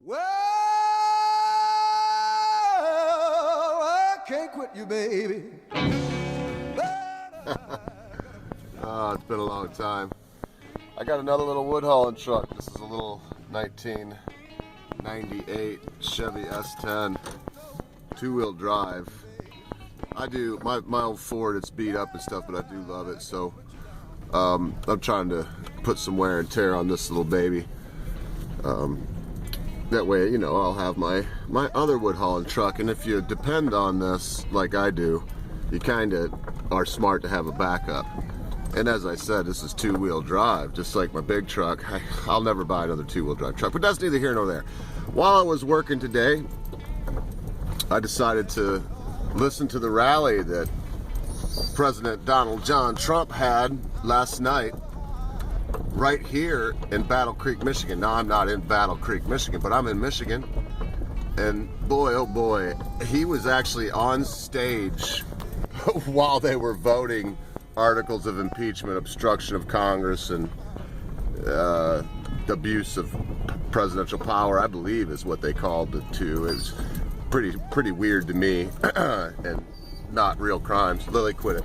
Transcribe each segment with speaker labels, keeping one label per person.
Speaker 1: Well, I can't quit you, baby.
Speaker 2: Oh, it's been a long time. I got another little wood hauling truck. This is a little 1998 Chevy S10, two-wheel drive. I do, my old Ford, it's beat up and stuff, but I do love it. So I'm trying to put some wear and tear on this little baby. That way, you know, I'll have my other wood hauling truck. And if you depend on this like I do, you kind of are smart to have a backup. And as I said, this is two-wheel drive, just like my big truck. I'll never buy another two-wheel drive truck, but that's neither here nor there. While I was working today, I decided to listen to the rally that President Donald John Trump had last night right here in Battle Creek, Michigan. Now, I'm not in Battle Creek, Michigan, but I'm in Michigan. And boy, oh boy, he was actually on stage while they were voting articles of impeachment, obstruction of Congress, and abuse of presidential power, I believe is what they called it too. It was pretty weird to me, and not real crimes. Lily, quit it.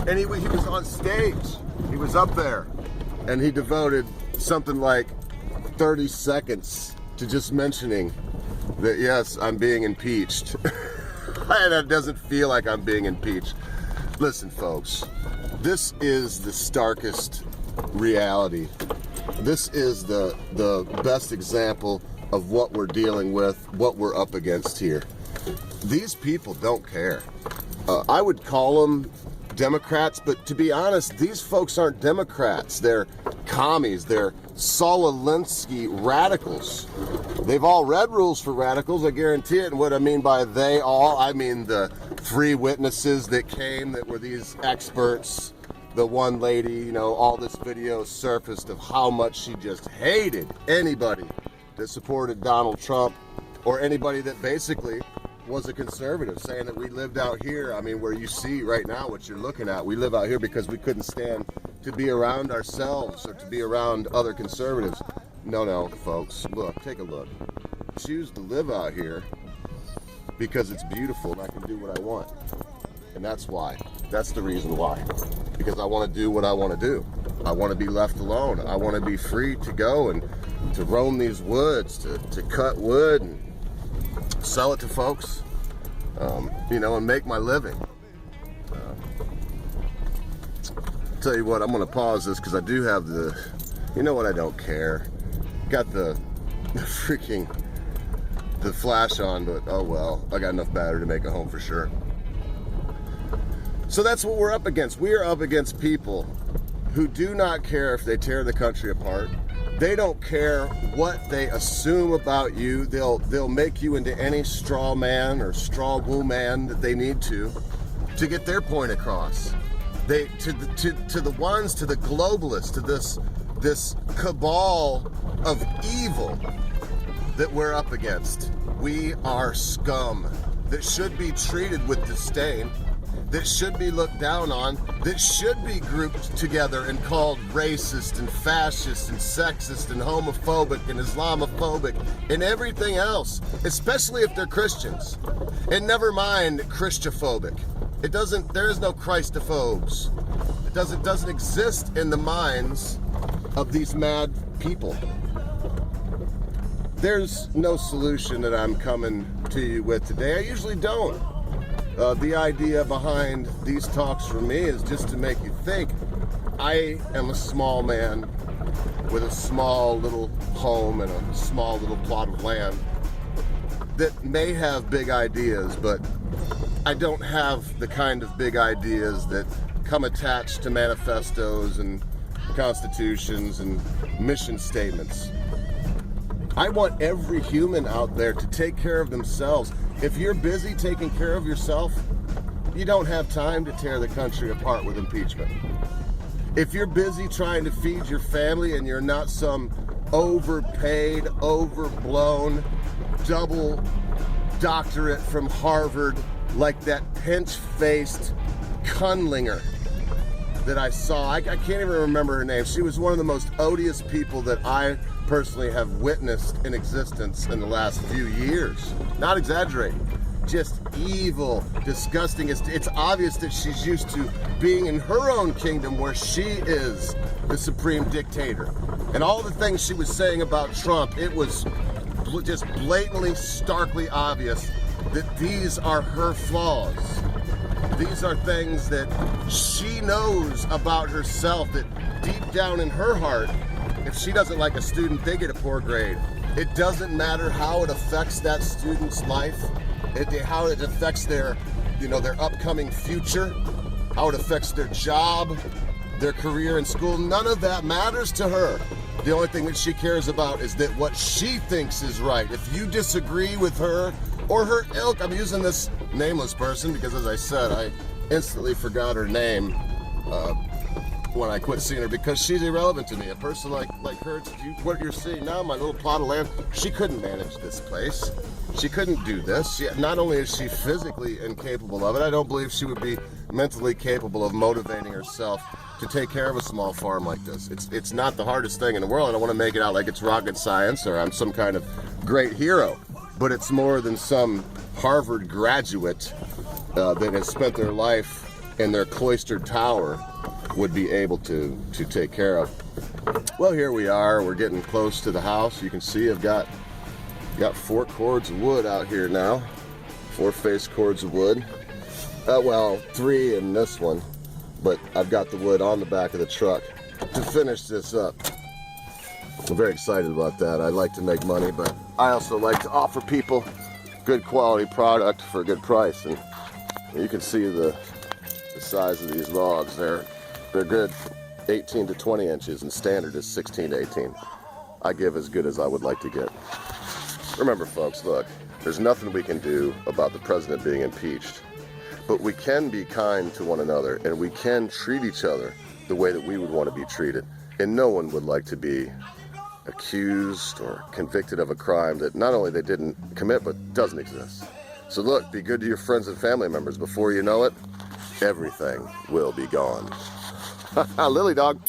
Speaker 2: And he was on stage. He was up there, and he devoted something like 30 seconds to just mentioning that, yes, I'm being impeached. That doesn't feel like I'm being impeached. Listen, folks, this is the starkest reality. This is the best example of what we're dealing with, what we're up against here. These people don't care. I would call them Democrats, but to be honest, these folks aren't Democrats. They're commies. They're Saul Alinsky radicals. They've all read Rules for Radicals, I guarantee it. And what I mean by they all, I mean the 3 witnesses that came that were these experts. The one lady, you know, all this video surfaced of how much she just hated anybody that supported Donald Trump, or anybody that basically was a conservative, saying that we lived out here. I mean, where you see right now what you're looking at, we live out here because we couldn't stand to be around ourselves or to be around other conservatives. No, folks, look, take a look. Choose to live out here because it's beautiful and I can do what I want. And that's why. That's the reason why. Because I want to do what I want to do. I want to be left alone. I want to be free to go and to roam these woods, to cut wood and sell it to folks, you know, and make my living. Tell you what, I'm going to pause this because I do have the, you know what, I don't care. Got the freaking, the flash on, but oh well, I got enough battery to make it home for sure. So that's what we're up against. We are up against people who do not care if they tear the country apart. They don't care what they assume about you. They'll make you into any straw man or straw woman that they need to get their point across. To the ones, to the globalists, to this cabal of evil that we're up against. We are scum that should be treated with disdain, that should be looked down on, that should be grouped together and called racist and fascist and sexist and homophobic and Islamophobic and everything else, especially if they're Christians. And never mind Christophobic. There is no Christophobes. It doesn't exist in the minds of these mad people. There's no solution that I'm coming to you with today. I usually don't. The idea behind these talks for me is just to make you think. I am a small man with a small little home and a small little plot of land that may have big ideas, but I don't have the kind of big ideas that come attached to manifestos and constitutions and mission statements. I want every human out there to take care of themselves. If you're busy taking care of yourself, you don't have time to tear the country apart with impeachment. If you're busy trying to feed your family and you're not some overpaid, overblown, double doctorate from Harvard like that pinch-faced Cunlinger that I saw. I can't even remember her name. She was one of the most odious people that I personally have witnessed in existence in the last few years. Not exaggerating. Just evil, disgusting. It's obvious that she's used to being in her own kingdom where she is the supreme dictator. And all the things she was saying about Trump, it was just blatantly, starkly obvious that these are her flaws. These are things that she knows about herself, that deep down in her heart, if she doesn't like a student, they get a poor grade. It doesn't matter how it affects that student's life, how it affects their, their upcoming future, how it affects their job, their career in school. None of that matters to her. The only thing that she cares about is that what she thinks is right. If you disagree with her or her ilk, I'm using this nameless person because, as I said, I instantly forgot her name when I quit seeing her because she's irrelevant to me. A person like her, what you're seeing now, my little plot of land, she couldn't manage this place. She couldn't do this. Not only is she physically incapable of it, I don't believe she would be mentally capable of motivating herself to take care of a small farm like this. It's not the hardest thing in the world. I don't want to make it out like it's rocket science or I'm some kind of great hero, but it's more than some Harvard graduate that has spent their life in their cloistered tower would be able to take care of. Well, here we are. We're getting close to the house. You can see I've got 4 cords of wood out here now. 4 face cords of wood. Well, 3 in this one, but I've got the wood on the back of the truck to finish this up. I'm very excited about that. I like to make money, but I also like to offer people good quality product for a good price. And you can see the size of these logs. They're good 18 to 20 inches, and standard is 16 to 18. I give as good as I would like to get. Remember, folks, look, there's nothing we can do about the president being impeached, but we can be kind to one another, and we can treat each other the way that we would want to be treated. And no one would like to be accused or convicted of a crime that not only they didn't commit, but doesn't exist. So look, be good to your friends and family members. Before you know it, everything will be gone. Lily dog.